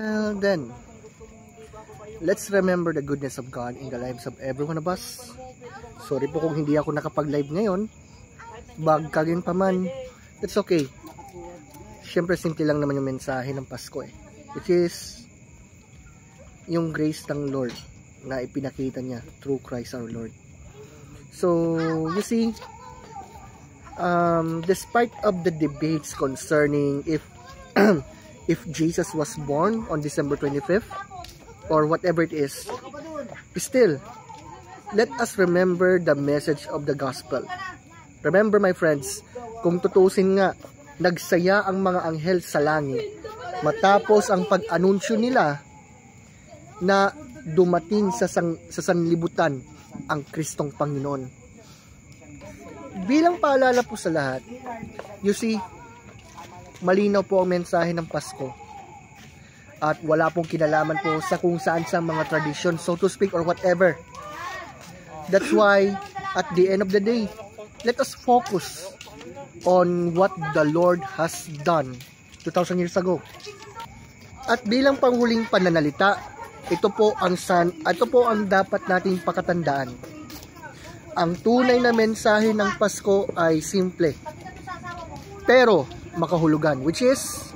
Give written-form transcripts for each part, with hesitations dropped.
Well then, let's remember the goodness of God in the lives of every one of us. Sorry po kung hindi ako nakapag-live ngayon. Bagkagin pa man, it's okay. Siyempre simple lang naman yung mensahe ng Pasko which is yung grace ng Lord na ipinakita niya through Christ our Lord. So, you see, despite of the debates concerning if if Jesus was born on December 25th or whatever it is, still, let us remember the message of the gospel. Remember my friends, kung tutusin nga, nagsaya ang mga anghel sa langit matapos ang pag-anunsyo nila na dumating sa sanlibutan ang Kristong Panginoon. Bilang paalala po sa lahat, you see, malinaw po ang mensahe ng Pasko at wala pong kinalaman po sa kung saan sa mga tradition, so to speak, or whatever. That's why at the end of the day, let us focus on what the Lord has done 2,000 years ago. At bilang panghuling pananalita, ito po ang dapat nating pakatandaan. Ang tunay na mensahe ng Pasko ay simple pero makahulugan, which is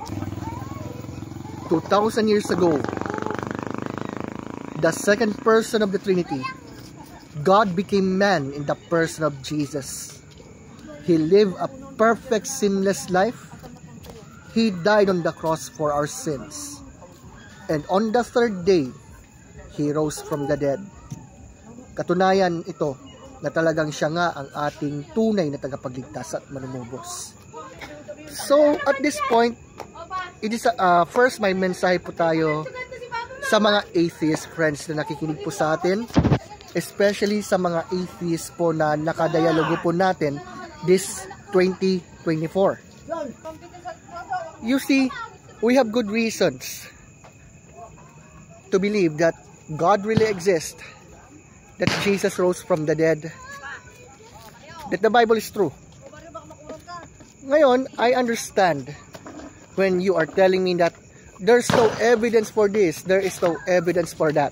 2,000 years ago, the second person of the Trinity, God became man in the person of Jesus. He lived a perfect sinless life. He died on the cross for our sins. And on the third day, He rose from the dead. Katunayan ito na talagang siya nga ang ating tunay na tagapagligtas at manunubos. So, at this point, it is first may mensahe po tayo sa mga atheist friends na nakikinig po sa atin, especially sa mga atheist po na nakadialogo po natin this 2024. You see, we have good reasons to believe that God really exists, that Jesus rose from the dead, that the Bible is true. Ngayon, I understand when you are telling me that there's no evidence for this, there is no evidence for that.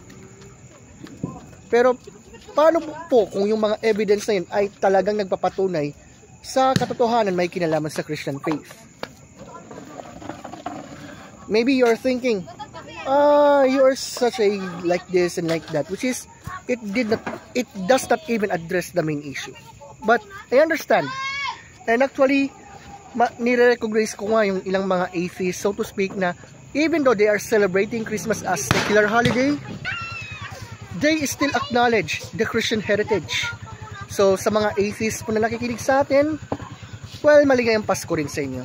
Pero, paano po kung yung mga evidence na yun ay talagang nagpapatunay sa katotohanan may kinalaman sa Christian faith? Maybe you're thinking, you are such a like this and like that, which is, it does not even address the main issue. But, I understand. And actually, nire-recognize ko nga yung ilang mga atheists, so to speak, na even though they are celebrating Christmas as secular holiday, they still acknowledge the Christian heritage. So, sa mga atheists po na nakikinig sa atin, well, maligayang Pasko rin sa inyo.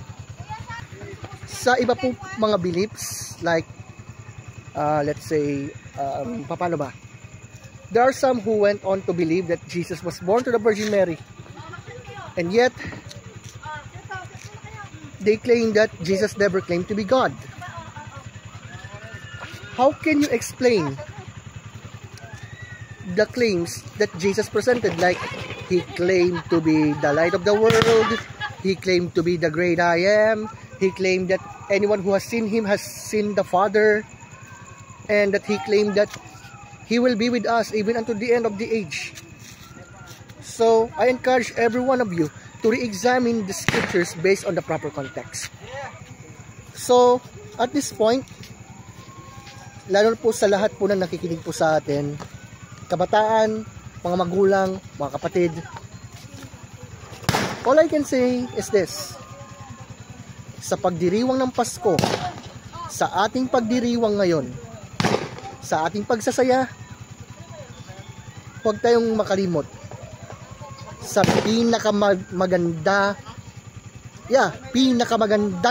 Sa iba po mga beliefs, like, let's say, paano ba? There are some who went on to believe that Jesus was born to the Virgin Mary. And yet, they claim that Jesus never claimed to be God. How can you explain the claims that Jesus presented? Like, He claimed to be the light of the world, He claimed to be the great I am, He claimed that anyone who has seen Him has seen the Father, and that He claimed that He will be with us even unto the end of the age. So, I encourage every one of you to re-examine the scriptures based on the proper context. So, at this point, lalo po sa lahat po na nakikinig po sa atin, kabataan, mga magulang, mga kapatid, all I can say is this: sa pagdiriwang ng Pasko, sa ating pagdiriwang ngayon, sa ating pagsasaya, huwag tayong makalimot sa pinakamagandang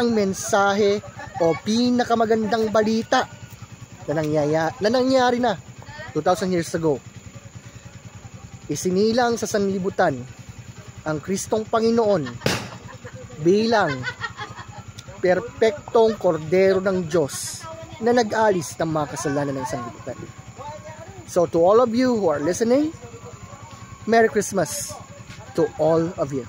mensahe o pinakamagandang balita na nangyari na 2,000 years ago. Isinilang sa sanlibutan ang Kristong Panginoon bilang perpektong kordero ng Diyos na nag-alis ng mga kasalanan ng sanlibutan. So to all of you who are listening, Merry Christmas to all of you.